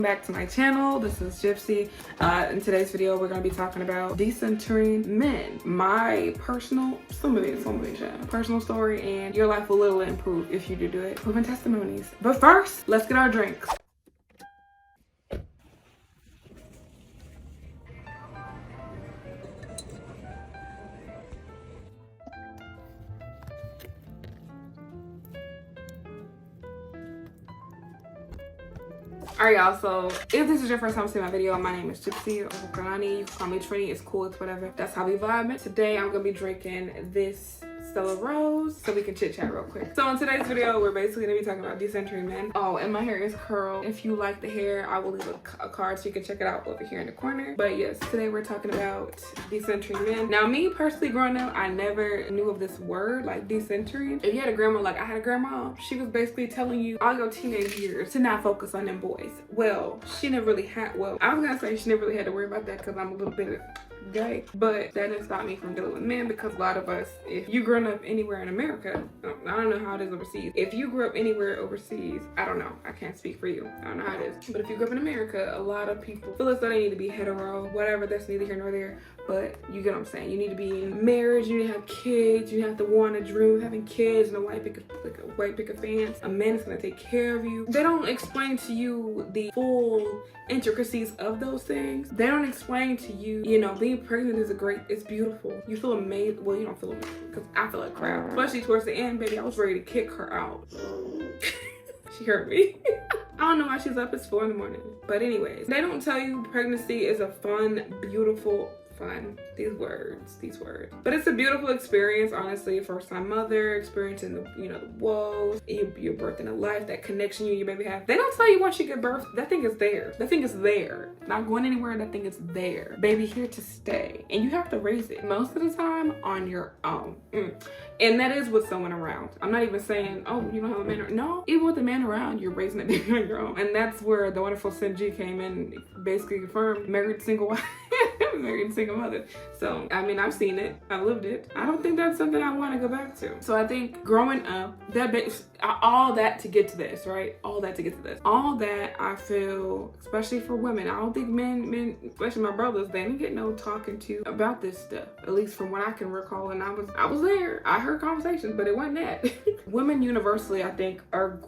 back to my channel. This is Gypsy. In today's video, we're going to be talking about decentering men. My personal, personal story, and your life will literally improve if you do it. Proven testimonies. But first, let's get our drinks. Alright y'all, so if this is your first time seeing my video, my name is Gypsy or OKALANI. You can call me Trini, it's cool, it's whatever. That's how we vibe. Today I'm gonna be drinking this Stella Rose so we can chit chat real quick. So in today's video, we're basically gonna be talking about decentering men. Oh, and my hair is curled. If you like the hair, I will leave a card so you can check it out over here in the corner. But yes, today we're talking about decentering men. Now me personally growing up, I never knew of this word like decentering. If you had a grandma, like I had a grandma, she was basically telling you all your teenage years to not focus on them boys. Well, she never really had, well, I was gonna say she never really had to worry about that because I'm a little bit gay, but that didn't stop me from dealing with men because a lot of us, if you grown up anywhere in America, I don't know how it is overseas. If you grew up anywhere overseas, I don't know, I can't speak for you, I don't know how it is, but if you grew up in America, a lot of people feel as though they need to be hetero, whatever, that's neither here nor there, but you get what I'm saying. You need to be in marriage, you need to have kids, you have to want to dream of having kids, and a white picket fence. A man is gonna take care of you. They don't explain to you the full intricacies of those things. They don't explain to you, you know, being pregnant is it's beautiful. You feel amazing. Well, you don't feel amazing because I feel like crap. Especially towards the end, baby, I was ready to kick her out. She hurt me. I don't know why she's up. It's 4 in the morning. But anyways, they don't tell you pregnancy is a fun, beautiful, these words, but it's a beautiful experience, honestly. First time mother, experiencing the, you know, the woes, your birth in a life, that connection you and your baby have. They don't tell you once you give birth, that thing is there. That thing is there. Not going anywhere, that thing is there. Baby here to stay. And you have to raise it most of the time on your own. And that is with someone around. I'm not even saying, oh, you don't have a man around. No, even with a man around, you're raising a baby on your own. And that's where the wonderful Sinji came in, basically confirmed, married single wife, married single mother. So, I mean, I've seen it, I've lived it. I don't think that's something I want to go back to. So I think growing up, all that to get to this, right? All that to get to this. All that I feel, especially for women, I don't think men, especially my brothers, they didn't get no talking to about this stuff. At least from what I can recall, and I was there. I heard conversations, but it wasn't that. Women universally, I think, are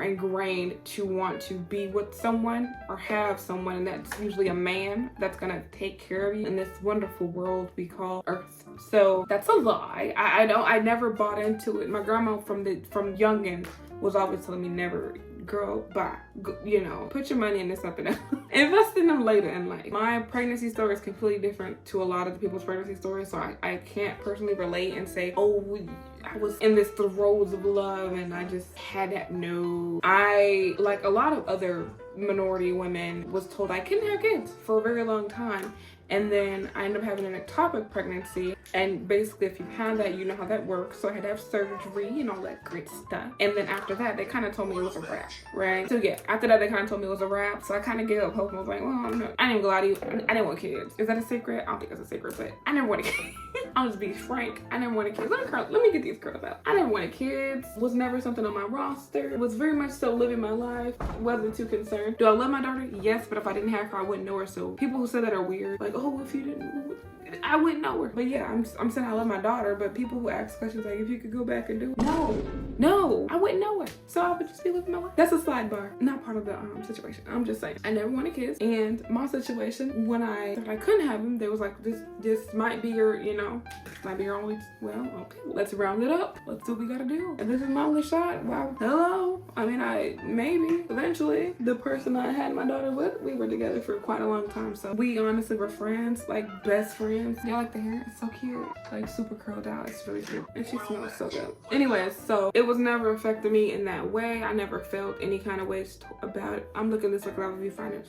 ingrained to want to be with someone or have someone, and that's usually a man that's gonna take care of you in this wonderful world we call Earth. So that's a lie. I never bought into it. My grandma from youngin was always telling me, never, girl, bye. You know, put your money into something else. Invest in them later in life. My pregnancy story is completely different to a lot of the people's pregnancy stories, so I can't personally relate and say, oh, I was in this throes of love and I just had that. No. I, like a lot of other minority women, was told I couldn't have kids for a very long time. And then I ended up having an ectopic pregnancy. And basically, if you have that, you know how that works. So I had to have surgery and all that great stuff. And then after that, they kind of told me it was a wrap, right? So yeah, after that, they kind of told me it was a wrap. So I kind of gave up hope and was like, well, no. I didn't go lie to you. I didn't want kids. Is that a secret? I don't think that's a secret, but I never wanted kids. I'll just be frank. I never wanted kids. Let me get these curls out. I never wanted kids. Was never something on my roster. Was very much still living my life. Wasn't too concerned. Do I love my daughter? Yes, but if I didn't have her, I wouldn't know her. So people who say that are weird. Like, oh, if you didn't, I wouldn't know her. But yeah, I'm saying I love my daughter, but people who ask questions like, if you could go back and do it, no, I wouldn't know her. So I would just be living my life. That's a sidebar, not part of the situation. I'm just saying, I never wanted kids. And my situation, when I thought I couldn't have them, they was like, this might be your, you know, might be your only, well, okay, let's round it up. Let's do what we gotta do. And this is my only shot. Wow, hello. I mean, maybe, eventually, the person I had my daughter with, we were together for quite a long time. So we honestly were friends, like best friends. Y'all like the hair? It's so cute. Like super curled out. It's really cute. And she smells so good. Anyways, so it was never affected me in that way. I never felt any kind of ways about it. I'm looking this like a viewfinder.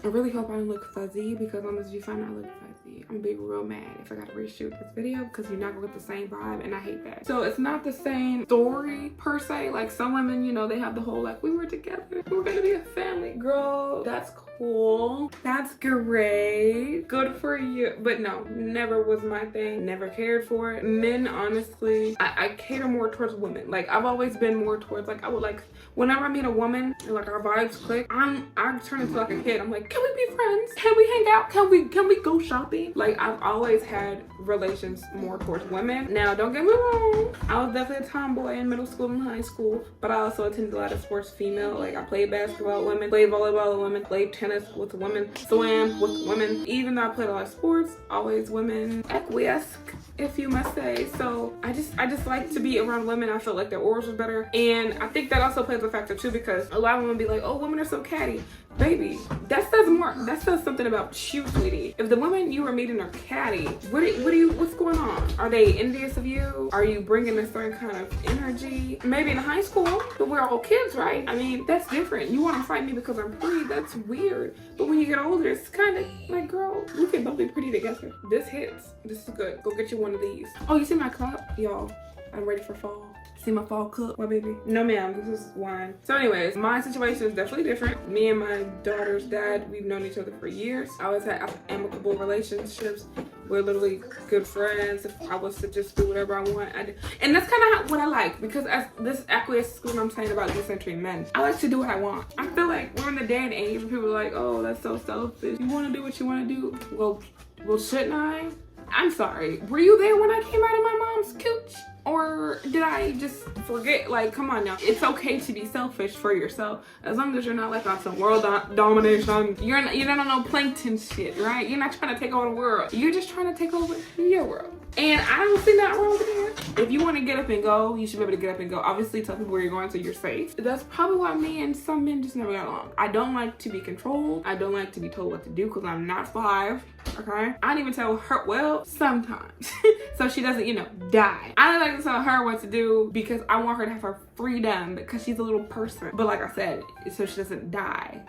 I really hope I don't look fuzzy because on this viewfinder I look fuzzy. I'm gonna be real mad if I gotta reshoot this video because you're not gonna get the same vibe, and I hate that. So it's not the same story per se. Like some women, you know, they have the whole like, we were together, we were gonna be a family. Girl, that's cool. cool. That's great. Good for you. But no, never was my thing. Never cared for it. Men, honestly, I cater more towards women. Like, I've always been more towards, like, I would like, whenever I meet a woman and like our vibes click, I turn into like a kid. I'm like, can we be friends? Can we hang out? Can we go shopping? Like, I've always had relations more towards women. Now, don't get me wrong, I was definitely a tomboy in middle school and high school, but I also attended a lot of sports female. Like, I played basketball with women, played volleyball with women, played tennis with women, swam with women. Even though I played a lot of sports, always women, acquiesce, if you must say. So I just like to be around women. I felt like their auras was better, and I think that also plays a factor too, because a lot of women be like, oh, women are so catty. Baby, that says something about you, sweetie. If the women you are meeting are catty, what's going on? Are they envious of you? Are you bringing a certain kind of energy? Maybe in high school, but we're all kids, right? I mean, that's different. You want to fight me because I'm pretty? That's weird. But when you get older, it's kind of like, girl, we can both be pretty together. This hits. This is good. Go get you one of these. Oh, you see my cup? Y'all, I'm ready for fall. See my fall cup? What, baby? No, ma'am, this is wine. So anyways, my situation is definitely different. Me and my daughter's dad, we've known each other for years. I always had amicable relationships. We're literally good friends. If I was to just do whatever I want, I do. And that's kind of what I like, because as this acquiesce is what I'm saying about decentering men. I like to do what I want. I feel like we're in the day and age where people are like, oh, that's so selfish. You want to do what you want to do? Well, shouldn't I? I'm sorry. Were you there when I came out of my mom's cooch? Or did I just forget? Like, come on now. It's okay to be selfish for yourself, as long as you're not like on some world domination. You're not on no plankton shit, right? You're not trying to take over the world. You're just trying to take over your world. And I don't see nothing wrong with that. If you want to get up and go, you should be able to get up and go. Obviously, tell people where you're going so you're safe. That's probably why me and some men just never got along. I don't like to be controlled. I don't like to be told what to do, because I'm not 5, okay? I don't even tell her, well, sometimes. So she doesn't, die. I don't like to tell her what to do, because I want her to have her freedom, because she's a little person. But like I said, so she doesn't die.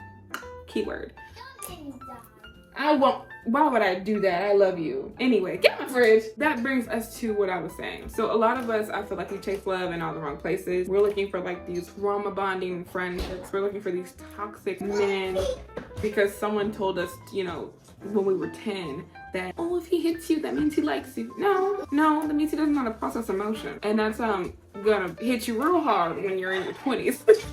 Keyword. I won't. Why would I do that? I love you. Anyway, get my fridge. That brings us to what I was saying. So a lot of us, I feel like we chase love in all the wrong places. We're looking for like these trauma bonding friendships. We're looking for these toxic men because someone told us, when we were 10, that, oh, if he hits you, that means he likes you. No, that means he doesn't know how to process emotion. And that's gonna hit you real hard when you're in your 20s.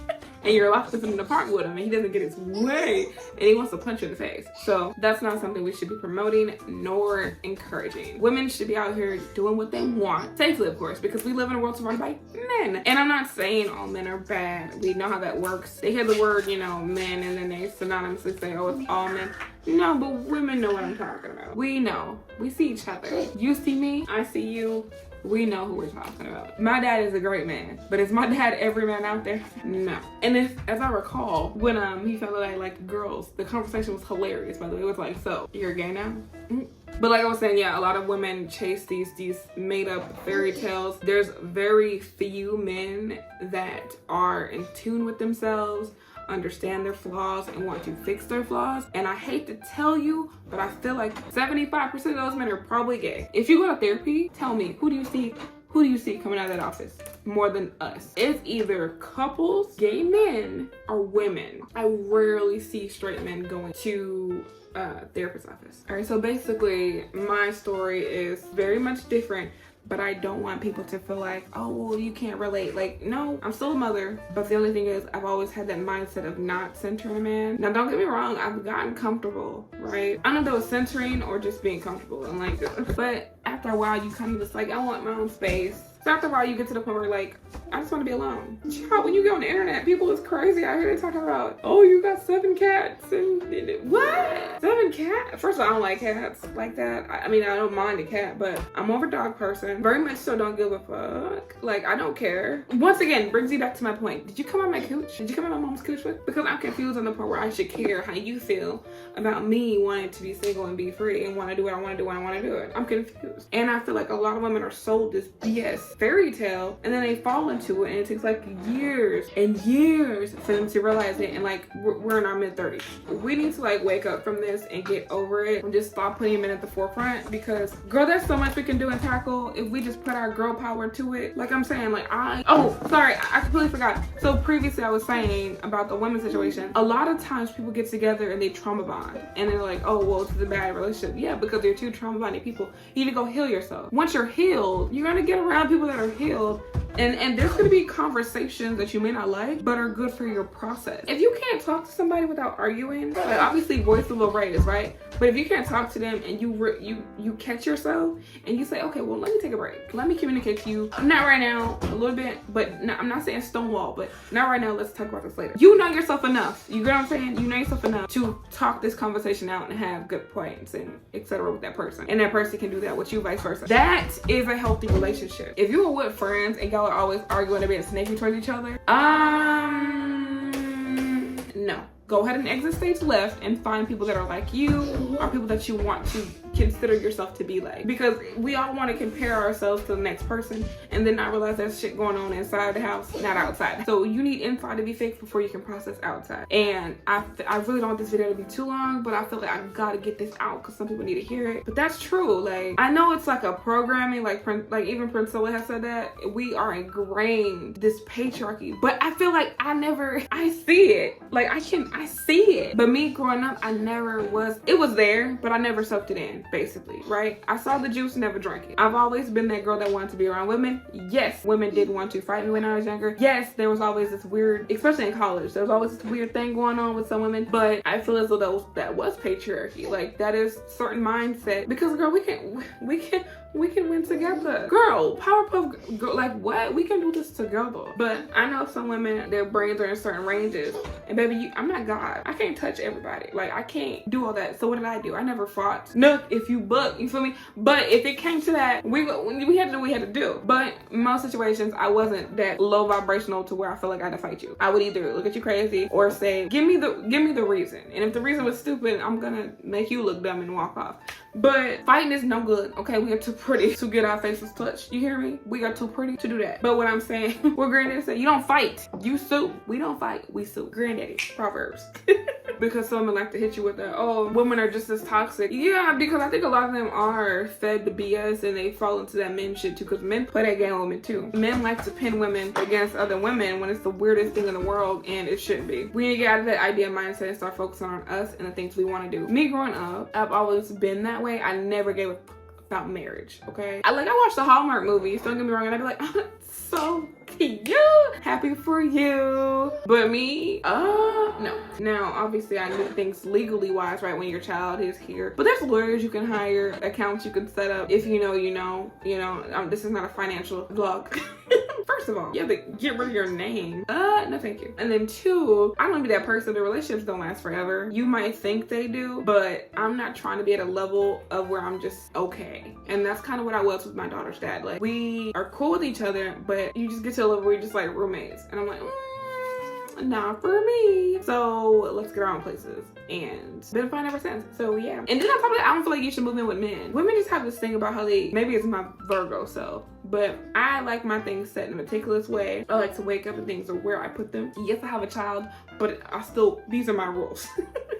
And you're locked up in an apartment with him and he doesn't get his way and he wants to punch you in the face. So that's not something we should be promoting nor encouraging. Women should be out here doing what they want, safely of course, because we live in a world surrounded by men. And I'm not saying all men are bad. We know how that works. They hear the word, men, and then they synonymously say, oh, it's all men. No, but women know what I'm talking about. We know. We see each other. You see me, I see you. We know who we're talking about. My dad is a great man, but is my dad every man out there? No. And as I recall, when he found out I liked girls, the conversation was hilarious, by the way. It was like, so, you're gay now? Mm-hmm. But like I was saying, yeah, a lot of women chase these made up fairy tales. There's very few men that are in tune with themselves, understand their flaws, and want to fix their flaws. And I hate to tell you, but I feel like 75% of those men are probably gay. If you go to therapy, tell me, who do you see coming out of that office more than us? It's either couples, gay men, or women. I rarely see straight men going to therapist's office. All right, so basically my story is very much different, but I don't want people to feel like, oh, well, you can't relate. Like, no, I'm still a mother, but the only thing is I've always had that mindset of not centering a man. Now, don't get me wrong, I've gotten comfortable, right? I don't know if that was centering or just being comfortable, and like, but after a while, you kind of just like, I want my own space. So after a while, you get to the point where you're like, I just want to be alone. Child, when you go on the internet, people is crazy out here. They talking about, oh, you got 7 cats. And what? 7 cats? First of all, I don't like cats like that. I mean, I don't mind a cat, but I'm more of a dog person. Very much so don't give a fuck. Like, I don't care. Once again, brings me back to my point. Did you come on my cooch? Did you come on my mom's cooch with? Because I'm confused on the part where I should care how you feel about me wanting to be single and be free and want to do what I want to do when I want to do it. I'm confused. And I feel like a lot of women are sold this BS fairy tale, and then they fall into it, and it takes like years and years for them to realize it. And like we're in our mid-30s. We need to like wake up from this and and get over it and just stop putting men at the forefront, because girl, there's so much we can do and tackle if we just put our girl power to it. Like I'm saying, like I completely forgot. So previously I was saying about the women's situation, a lot of times people get together and they trauma bond and they're like, oh well, it's a bad relationship. Yeah, because they're two trauma bonded people. You need to go heal yourself. Once you're healed, you're gonna get around people that are healed, and there's gonna be conversations that you may not like but are good for your process. If you can't talk to somebody without arguing, like obviously voice will raise, right? But if you can't talk to them and you catch yourself and you say, okay, well, let me take a break, let me communicate to you, not right now, a little bit, but no, I'm not saying stonewall, but not right now, let's talk about this later. You know yourself enough, you get what I'm saying? You know yourself enough to talk this conversation out and have good points and etc. with that person, and that person can do that with you, vice versa. That is a healthy relationship. If you are with friends and y'all are always arguing and being snaky towards each other, no. Go ahead and exit stage left and find people that are like you, or people that you want to consider yourself to be like. Because we all want to compare ourselves to the next person and then not realize there's shit going on inside the house, not outside. So you need inside to be fixed before you can process outside. And I really don't want this video to be too long, but I feel like I gotta get this out because some people need to hear it. But that's true. Like, I know it's like a programming, like even Priscilla has said that we are ingrained this patriarchy, but I feel like I see it. Like I see it. But me growing up, it was there, but I never soaked it in, basically, right? I saw the juice, never drank it. I've always been that girl that wanted to be around women. Yes, women did want to fight me when I was younger. Yes, there was always this weird, especially in college, there was always this weird thing going on with some women, but I feel as though that was patriarchy. Like, that is certain mindset, because girl, we can win together. Girl, Powerpuff Girl, like what? We can do this together. But I know some women, their brains are in certain ranges. And baby, I'm not God. I can't touch everybody. Like, I can't do all that. So what did I do? I never fought. No, if you book, you feel me? But if it came to that, we had to do what we had to do. But in most situations, I wasn't that low vibrational to where I feel like I had to fight you. I would either look at you crazy or say, give me the reason. And if the reason was stupid, I'm gonna make you look dumb and walk off. But fighting is no good, okay? We are too pretty to get our faces touched. You hear me? We are too pretty to do that. But what I'm saying, what Granddaddy said, you don't fight, you sue. We don't fight, we sue. Granddaddy, Proverbs. Because some women like to hit you with that, oh, women are just as toxic. Yeah, because I think a lot of them are fed the BS and they fall into that men shit too, because men play that game with women too. Men like to pin women against other women when it's the weirdest thing in the world, and it shouldn't be. We need to get out of that idea mindset and start focusing on us and the things we want to do. Me growing up, I've always been that way. I never gave a about marriage, okay? I watched the Hallmark movies, don't get me wrong, and I'd be like, oh, that's so cute, happy for you. But me, no. Now, obviously, I knew things legally wise, right, when your child is here. But there's lawyers you can hire, accounts you can set up. If you know, you know. This is not a financial vlog. First of all, you have to get rid of your name. No thank you. And then two, I don't want to be that person. The relationships don't last forever. You might think they do, but I'm not trying to be at a level of where I'm just okay. And that's kind of what I was with my daughter's dad. Like, we are cool with each other, but you just get to a level where you're just like roommates. And I'm like, not for me. So let's get our own places. And been fine ever since. So yeah. And then on top of that, I don't feel like you should move in with men. Women just have this thing about how maybe it's my Virgo self, but I like my things set in a meticulous way. I like to wake up and things are where I put them. Yes, I have a child, but these are my rules.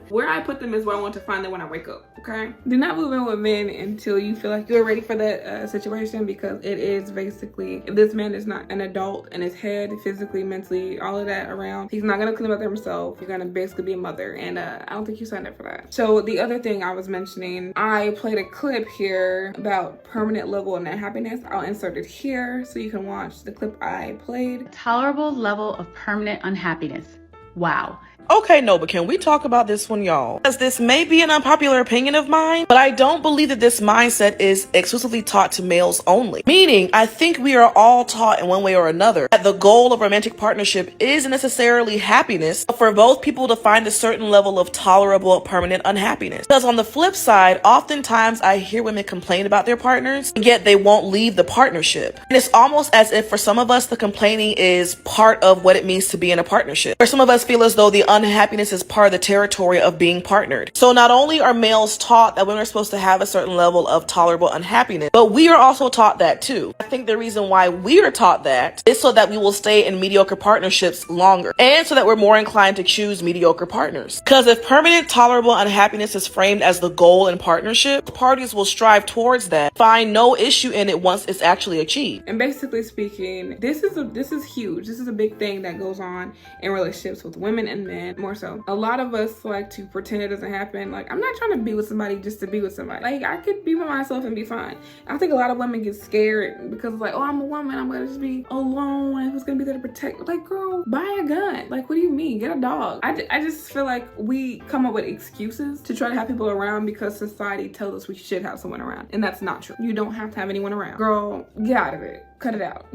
Where I put them is where I want to find them when I wake up, okay? Do not move in with men until you feel like you're ready for that situation, because it is basically, if this man is not an adult in his head, physically, mentally, all of that around, he's not gonna clean up himself. You're gonna basically be a mother, and I don't think you signed up for that. So the other thing I was mentioning, I played a clip here about permanent level of unhappiness. I'll insert it here so you can watch the clip I played. Tolerable level of permanent unhappiness. Wow. Okay, no, but can we talk about this one, y'all? Because this may be an unpopular opinion of mine, but I don't believe that this mindset is exclusively taught to males only. Meaning, I think we are all taught in one way or another that the goal of romantic partnership isn't necessarily happiness, but for both people to find a certain level of tolerable permanent unhappiness. Because on the flip side, oftentimes I hear women complain about their partners, and yet they won't leave the partnership. And it's almost as if for some of us, the complaining is part of what it means to be in a partnership. For some of us feel as though the unhappiness is part of the territory of being partnered. So not only are males taught that women are supposed to have a certain level of tolerable unhappiness, but we are also taught that too. I think the reason why we are taught that is so that we will stay in mediocre partnerships longer, and so that we're more inclined to choose mediocre partners. Because if permanent tolerable unhappiness is framed as the goal in partnership, parties will strive towards that, find no issue in it once it's actually achieved. And basically speaking, this is huge. This is a big thing that goes on in relationships with women and men, more so. A lot of us like to pretend it doesn't happen. Like, I'm not trying to be with somebody just to be with somebody. Like, I could be with myself and be fine. I think a lot of women get scared because it's like, oh, I'm a woman, I'm gonna just be alone, and who's gonna be there to protect? Like, girl, buy a gun. Like, what do you mean? Get a dog. I just feel like we come up with excuses to try to have people around because society tells us we should have someone around, and that's not true. You don't have to have anyone around. Girl, get out of it. Cut it out.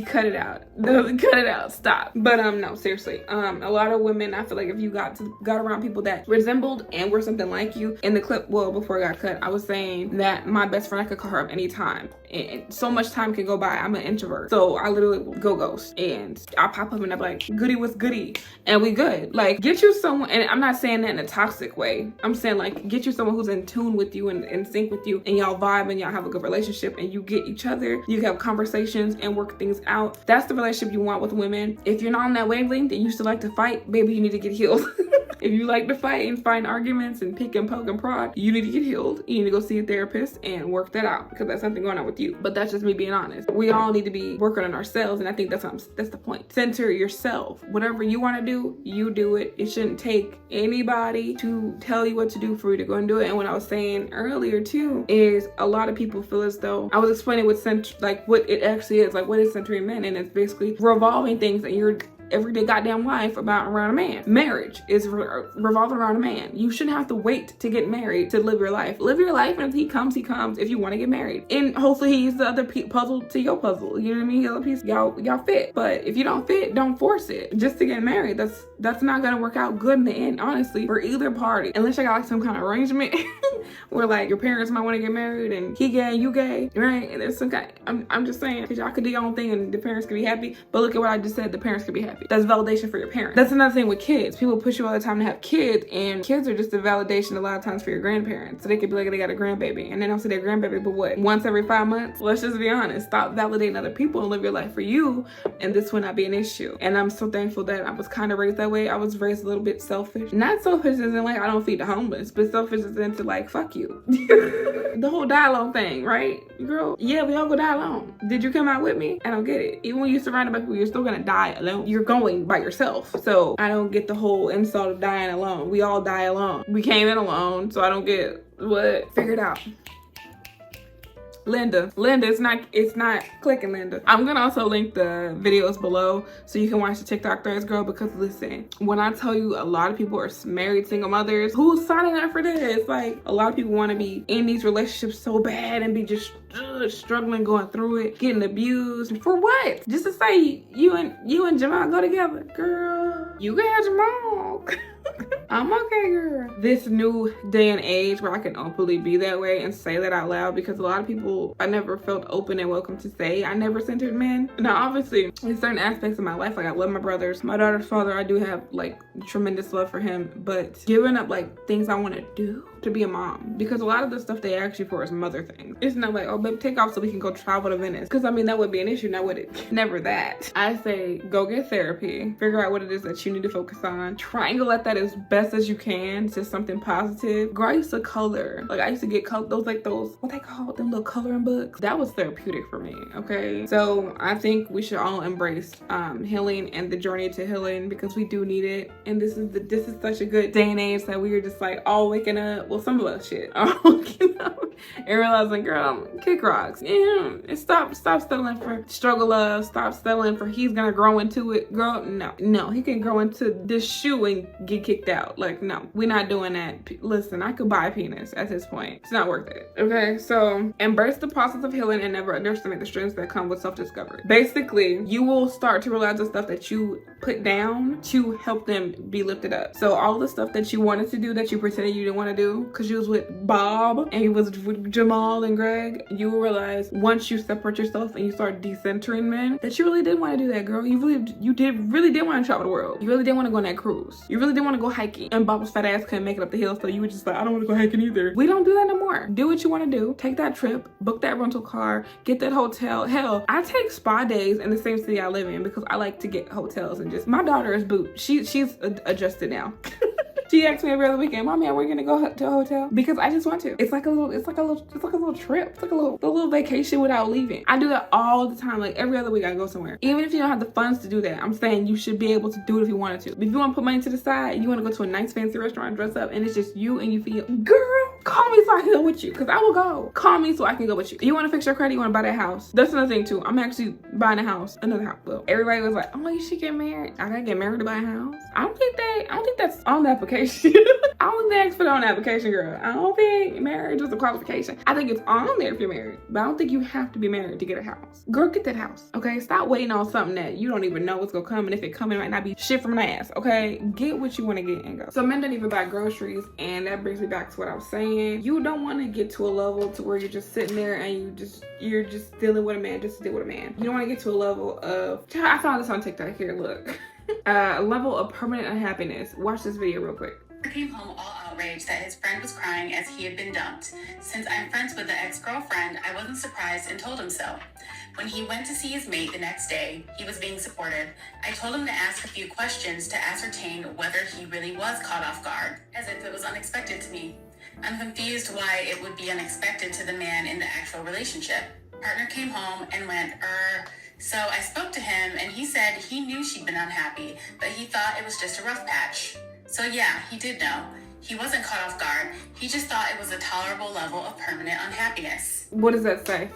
Cut it out. Cut it out. Stop. But no, seriously. A lot of women, I feel like if you got around people that resembled and were something like you, in the clip, well, before I got cut, I was saying that my best friend, I could call her up anytime. And so much time can go by. I'm an introvert. So I literally will go ghost. And I'll pop up and I'm like, goody was goody. And we good. Like, get you someone, and I'm not saying that in a toxic way. I'm saying, like, get you someone who's in tune with you and in sync with you, and y'all vibe and y'all have a good relationship and you get each other. You have conversations and work things out. That's the relationship you want with women. If you're not on that wavelength and you still like to fight, baby, you need to get healed. If you like to fight and find arguments and pick and poke and prod, you need to get healed. You need to go see a therapist and work that out, because that's something going on with you. But that's just me being honest. We all need to be working on ourselves, and I think that's the point. Center yourself. Whatever you want to do, you do it. It shouldn't take anybody to tell you what to do for you to go and do it. And what I was saying earlier too is a lot of people feel as though I was explaining what it actually is, like what is centering men, and it's basically revolving things in your everyday goddamn life around a man. Marriage is revolving around a man. You shouldn't have to wait to get married to live your life. Live your life, and if he comes, he comes. If you want to get married, and hopefully he's the other puzzle to your puzzle. You know what I mean? The other piece, y'all fit. But if you don't fit, don't force it just to get married. That's not gonna work out good in the end, honestly, for either party, unless you got like some kind of arrangement where like your parents might want to get married and he gay, you gay, right? And there's some kind. I'm just saying, because y'all could do your own thing and the parents could be happy. But look at what I just said. The parents could be happy. That's validation for your parents. That's another thing with kids. People push you all the time to have kids, and kids are just a validation a lot of times for your grandparents. So they could be like, they got a grandbaby, and then also their grandbaby, but what? Once every 5 months? Let's just be honest. Stop validating other people and live your life for you, and this will not be an issue. And I'm so thankful that I was kind of raised that way. I was raised a little bit selfish. Not selfish as in like I don't feed the homeless, but selfish as in to like, fuck you. The whole die alone thing, right? Girl, yeah, we all go die alone. Did you come out with me? I don't get it. Even when you're surrounded by people, you're still gonna die alone. You're going by yourself. So I don't get the whole insult of dying alone. We all die alone. We came in alone, so I don't get what. Figure it out. Linda, it's not clicking, Linda. I'm gonna also link the videos below so you can watch the TikTok threads, girl, because listen, when I tell you a lot of people are married single mothers, who's signing up for this? Like, a lot of people want to be in these relationships so bad and be just struggling, going through it, getting abused. For what? Just to say you and Jamal go together. Girl, you can have Jamal. I'm okay, girl. This new day and age where I can openly be that way and say that out loud, because a lot of people, I never felt open and welcome to say I never centered men. Now, obviously, in certain aspects of my life, like I love my brothers. My daughter's father, I do have like tremendous love for him, but giving up like things I want to do to be a mom, because a lot of the stuff they ask you for is mother things. It's not like, oh, babe, take off so we can go travel to Venice, because I mean, that would be an issue, now would it? Never that. I say go get therapy, figure out what it is that you need to focus on, triangle at that as best as you can to something positive. Girl, I used to color. Like, I used to get those what they call them, little coloring books. That was therapeutic for me, okay? So I think we should all embrace healing and the journey to healing, because we do need it. And this is such a good day and age that we are just like all waking up. Well, some of us shit are waking up and realizing, girl, kick rocks. Yeah, and stop settling for struggle love. Stop settling for he's gonna grow into it. Girl, no, he can grow into this shoe and get kicked out. out. Like, no, we're not doing that. Listen, I could buy a penis at this point. It's not worth it. Okay, so embrace the process of healing and never underestimate the strengths that come with self-discovery. Basically, you will start to realize the stuff that you put down to help them be lifted up. So all the stuff that you wanted to do that you pretended you didn't want to do because you was with Bob and you was with Jamal and Greg, you will realize once you separate yourself and you start decentering men that you really did want to do that, girl. You really did want to travel the world. You really did want to go on that cruise. You really did want to go hiking. And Bob's fat ass couldn't make it up the hill, so you were just like, I don't want to go hiking either. We don't do that no more. Do what you want to do. Take that trip, book that rental car, get that hotel. Hell, I take spa days in the same city I live in because I like to get hotels and just, my daughter is boot. She's adjusted now. She asked me every other weekend, Mommy, are we gonna go to a hotel? Because I just want to. It's like a little trip. It's like a little vacation without leaving. I do that all the time. Like every other week I go somewhere. Even if you don't have the funds to do that, I'm saying you should be able to do it if you wanted to. If you want to put money to the side and you want to go to a nice fancy restaurant and dress up and it's just you and you feel, girl, call me so I can go with you. Cause I will go. Call me so I can go with you. You want to fix your credit? You want to buy that house? That's another thing too. I'm actually buying a house, another house. Well, everybody was like, oh, you should get married. I gotta get married to buy a house. I don't think that's on the application. I don't think put it on the application, girl. I don't think marriage was a qualification. I think it's on there if you're married, but I don't think you have to be married to get a house. Girl, get that house, okay? Stop waiting on something that you don't even know what's gonna come, and if it come, it might not be shit from an ass, okay? Get what you want to get and go. So men don't even buy groceries, and that brings me back to what I was saying. You don't want to get to a level to where you're just sitting there and you're just dealing with a man just to deal with a man. You don't want to get to a level of, I found this on TikTok here, look. A level of permanent unhappiness. Watch this video real quick. Came home all outraged that his friend was crying as he had been dumped. Since I'm friends with the ex-girlfriend, I wasn't surprised and told him so. When he went to see his mate the next day, he was being supported. I told him to ask a few questions to ascertain whether he really was caught off guard, as if it was unexpected to me. I'm confused why it would be unexpected to the man in the actual relationship. Partner came home and went, So I spoke to him and he said he knew she'd been unhappy, but he thought it was just a rough patch. So yeah, he did know. He wasn't caught off guard. He just thought it was a tolerable level of permanent unhappiness. What does that say?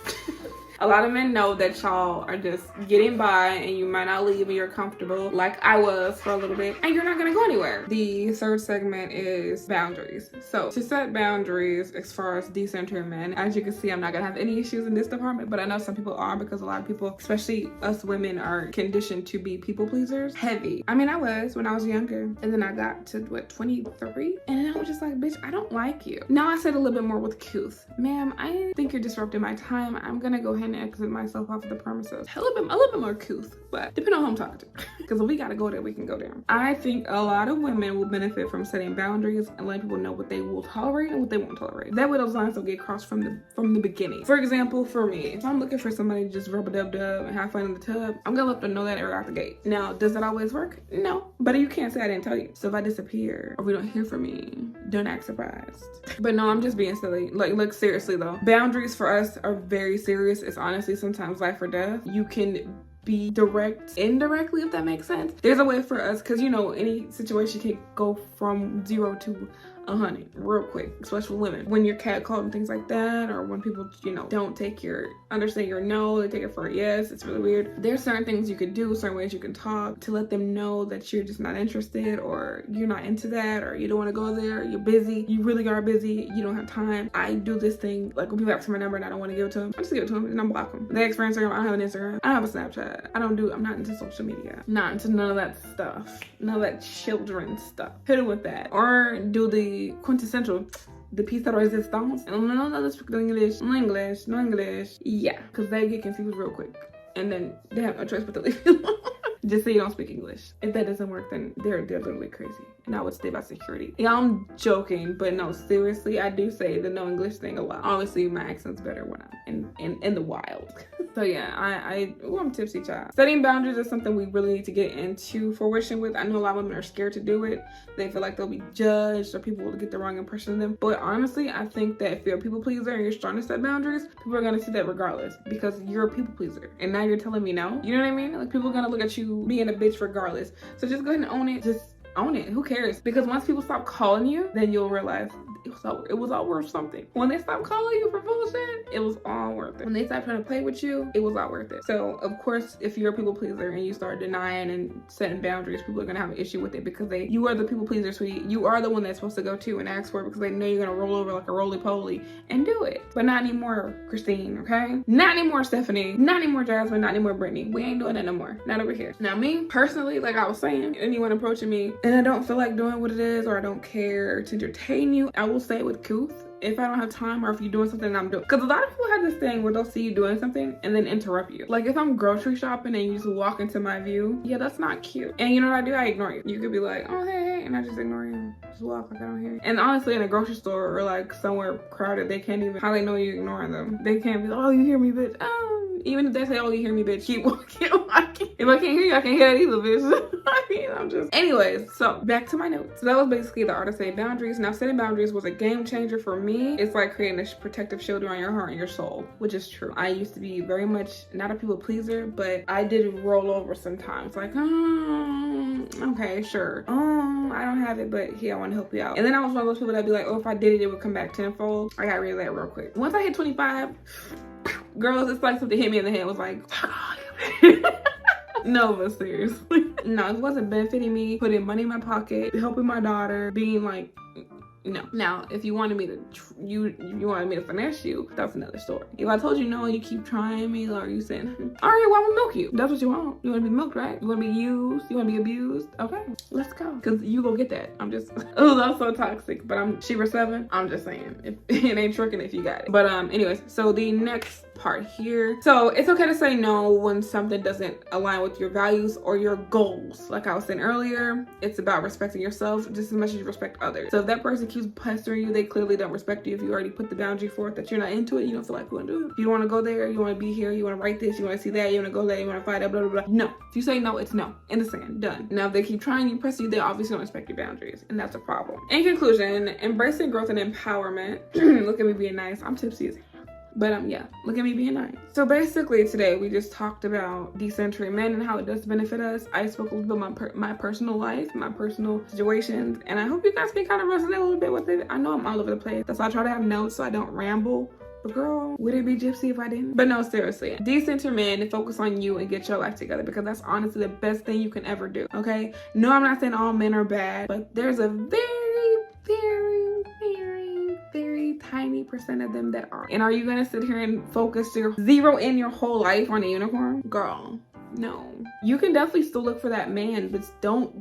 A lot of men know that y'all are just getting by and you might not leave and you're comfortable, like I was for a little bit, and you're not gonna go anywhere. The third segment is boundaries. So to set boundaries as far as decentering men, as you can see, I'm not gonna have any issues in this department, but I know some people are because a lot of people, especially us women, are conditioned to be people pleasers. Heavy. I mean, I was when I was younger, and then I got to what, 23, and then I was just like, bitch, I don't like you. Now I said a little bit more with couth. Ma'am, I think you're disrupting my time. I'm gonna go ahead and exit myself off of the premises. A little bit more couth, but depending on who I'm talking to. Because if we gotta go there, we can go there. I think a lot of women will benefit from setting boundaries and letting people know what they will tolerate and what they won't tolerate. That way those lines don't get crossed from the beginning. For example, for me, if I'm looking for somebody to just rub-a-dub-dub and have fun in the tub, I'm gonna let them know that right out the gate. Now, does that always work? No. But you can't say I didn't tell you. So if I disappear or we don't hear from me, don't act surprised. But no, I'm just being silly. Like seriously though. Boundaries for us are very serious. It's honestly sometimes life or death. You can be direct indirectly, if that makes sense. There's a way for us, because you know any situation can go from 0 to 100 real quick, especially women. When you're catcalled and things like that, or when people, you know, don't understand your no, they take it for a yes, it's really weird. There's certain things you can do, certain ways you can talk to let them know that you're just not interested, or you're not into that, or you don't want to go there, you're busy, you really are busy, you don't have time. I do this thing, like when people ask for my number and I don't want to give it to them, I just give it to them and I block them. They ask for Instagram, I don't have an Instagram, I don't have a Snapchat, I'm not into social media, not into none of that stuff, none of that children stuff. Hit it with that, or do the quintessential, the piece de resistance. And no, let's speak English. No English. Yeah, because they get confused real quick. And then they have no choice but to leave you alone. Just say you don't speak English. If that doesn't work, then they're literally crazy. And I would stay by security. Yeah, I'm joking, but no, seriously, I do say the no English thing a lot. Obviously, my accent's better when I'm in the wild. So yeah, I'm tipsy, child. Setting boundaries is something we really need to get into fruition with. I know a lot of women are scared to do it. They feel like they'll be judged or people will get the wrong impression of them. But honestly, I think that if you're a people pleaser and you're trying to set boundaries, people are gonna see that regardless because you're a people pleaser. And now you're telling me no. You know what I mean? Like people are gonna look at you being a bitch regardless. So just go ahead and own it. Just own it. Who cares? Because once people stop calling you, then you'll realize it was all worth something. When they stop calling you for bullshit, it was all worth it. When they stop trying to play with you, it was all worth it. So of course, if you're a people pleaser and you start denying and setting boundaries, people are gonna have an issue with it because you are the people pleaser, sweetie. You are the one that's supposed to go to and ask for it because they know you're gonna roll over like a roly-poly and do it. But not anymore, Christine, okay? Not anymore, Stephanie. Not anymore, Jasmine. Not anymore, Brittany. We ain't doing that no more. Not over here. Now me, personally, like I was saying, anyone approaching me and I don't feel like doing what it is or I don't care to entertain you, I will say it with couth. If I don't have time or if you're doing something I'm doing. Because a lot of people have this thing where they'll see you doing something and then interrupt you. Like if I'm grocery shopping and you just walk into my view, yeah, that's not cute. And you know what I do? I ignore you. You could be like, oh, hey, and I just ignore you. Just walk like I don't hear you. And honestly, in a grocery store or like somewhere crowded, they can't even, how they know you're ignoring them? They can't be like, oh, you hear me, bitch? Even if they say, oh, you hear me, bitch, keep walking. If I can't hear you, I can't hear that either, bitch. I mean, I'm just... Anyways, so back to my notes. So that was basically the art of setting boundaries. Now, setting boundaries was a game changer for me. It's like creating a protective shield around your heart and your soul, which is true. I used to be very much not a people pleaser, but I did roll over sometimes. Like, okay, sure. I don't have it, but here, I want to help you out. And then I was one of those people that'd be like, oh, if I did it, it would come back tenfold. I got rid of that real quick. Once I hit 25, girls, it's like something hit me in the head. It was like, no, but seriously. No, it wasn't benefiting me, putting money in my pocket, helping my daughter, being like, no. Now, if you wanted me to, you wanted me to finesse you, that's another story. If I told you no and you keep trying me, or you saying, all right, well, I'm gonna milk you. That's what you want. You want to be milked, right? You want to be used? You want to be abused? Okay, let's go. Cause you go get that. I'm just, oh, that's so toxic. But she was 7. I'm just saying, it ain't tricking if you got it. But anyways, so the next part here. So it's okay to say no when something doesn't align with your values or your goals. Like I was saying earlier, it's about respecting yourself just as much as you respect others. So if that person keeps pestering you, they clearly don't respect you. If you already put the boundary forth that you're not into it, you don't feel like you want to do it. If you don't want to go there, you want to be here, you want to write this, you want to see that, you want to go there, you want to fight that, blah, blah, blah. No. If you say no, it's no. In the sand. Done. Now, if they keep trying you, press you, they obviously don't respect your boundaries. And that's a problem. In conclusion, embracing growth and empowerment. Look at me being nice. I'm tipsy as hell. But yeah, look at me being nice. So basically today we just talked about decentering men and how it does benefit us. I spoke a little about my personal life, my personal situations, and I hope you guys can kind of resonate a little bit with it. I know I'm all over the place. That's why I try to have notes so I don't ramble. But girl, would it be gypsy if I didn't? But no, seriously, decenter men and focus on you and get your life together, because that's honestly the best thing you can ever do, okay? No, I'm not saying all men are bad, but there's a very tiny percent of them that are. And are you gonna sit here and zero in your whole life on a unicorn? Girl, no. You can definitely still look for that man, but don't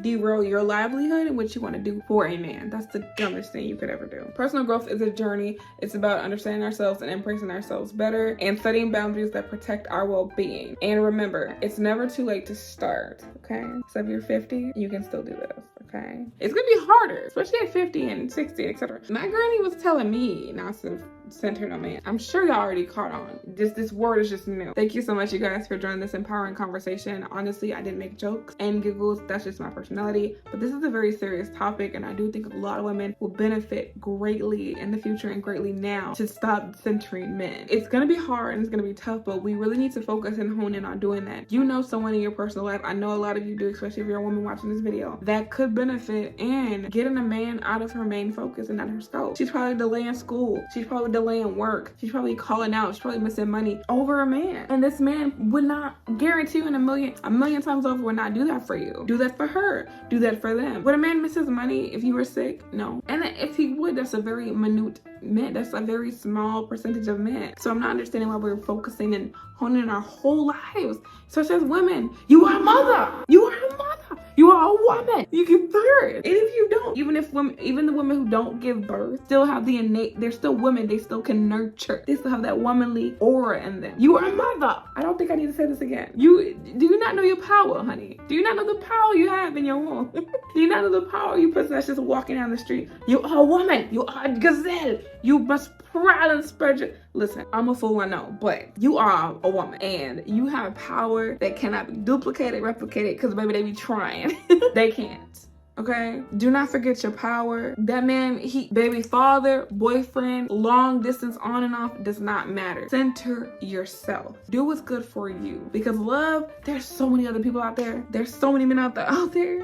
derail your livelihood and what you want to do for a man. That's the dumbest thing you could ever do. Personal growth is a journey. It's about understanding ourselves and embracing ourselves better and setting boundaries that protect our well-being. And remember, it's never too late to start, okay? So if you're 50, you can still do this, okay? It's gonna be harder, especially at 50 and 60, etc. My granny was telling me not to center no man. I'm sure y'all already caught on. This word is just new. Thank you so much, you guys, for joining this empowering conversation. Honestly, I didn't make jokes and giggles. That's just my personality. But this is a very serious topic, and I do think a lot of women will benefit greatly in the future and greatly now to stop centering men. It's gonna be hard and it's gonna be tough, but we really need to focus and hone in on doing that. You know someone in your personal life, I know a lot of you do, especially if you're a woman watching this video, that could benefit in getting a man out of her main focus and not her scope. She's probably delaying school. She's probably delaying work. She's probably calling out. She's probably missing money over a man. And this man would not guarantee you in a million times over would not do that for you. Do that for her. Do that for them. Would a man miss his money if you were sick? No. And if he would, that's a very minute men. That's a very small percentage of men. So I'm not understanding why we're focusing and honing in our whole lives. Such as women. You are a mother. You are a mother. You are a woman. You give birth. And if you don't, even the women who don't give birth still have the innate, they're still women. They still can nurture. They still have that womanly aura in them. You are a mother. I don't think I need to say this again. Do you not know your power, honey? Do you not know the power you have in your womb? Do you not know the power you possess just walking down the street? You are a woman. You are a gazelle. You must proud and spread your... Listen, I'm a fool, I know, but you are a woman and you have power that cannot be duplicated, replicated, because baby, they be trying. They can't. Okay? Do not forget your power. That man, baby father, boyfriend, long distance on and off does not matter. Center yourself. Do what's good for you. Because love, there's so many other people out there. There's so many men out there.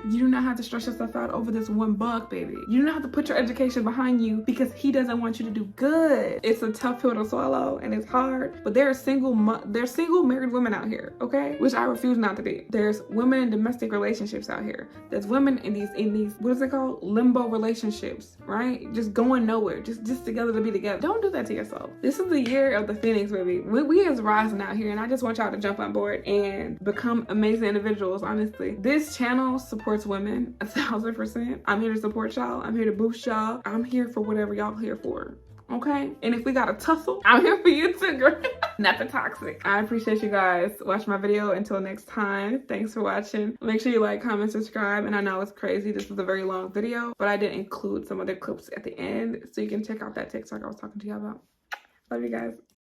You do not have to stress yourself out over this one buck, baby. You do not have to put your education behind you because he doesn't want you to do good. It's a tough pill to swallow and it's hard, but there are single married women out here, okay? Which I refuse not to be. There's women in domestic relationships out here. There's women in these what is it called? Limbo relationships, right? Just going nowhere, just together to be together. Don't do that to yourself. This is the year of the Phoenix, baby. We is rising out here, and I just want y'all to jump on board and become amazing individuals, honestly. This channel supports women 1000%. I'm here to support y'all. I'm here to boost y'all. I'm here for whatever y'all here for. Okay? And if we got a tussle, I'm here for you too, girl. Not the toxic. I appreciate you guys. Watch my video. Until next time, thanks for watching. Make sure you like, comment, subscribe. And I know it's crazy. This was a very long video, but I did include some other clips at the end so you can check out that TikTok I was talking to you about. Love you guys.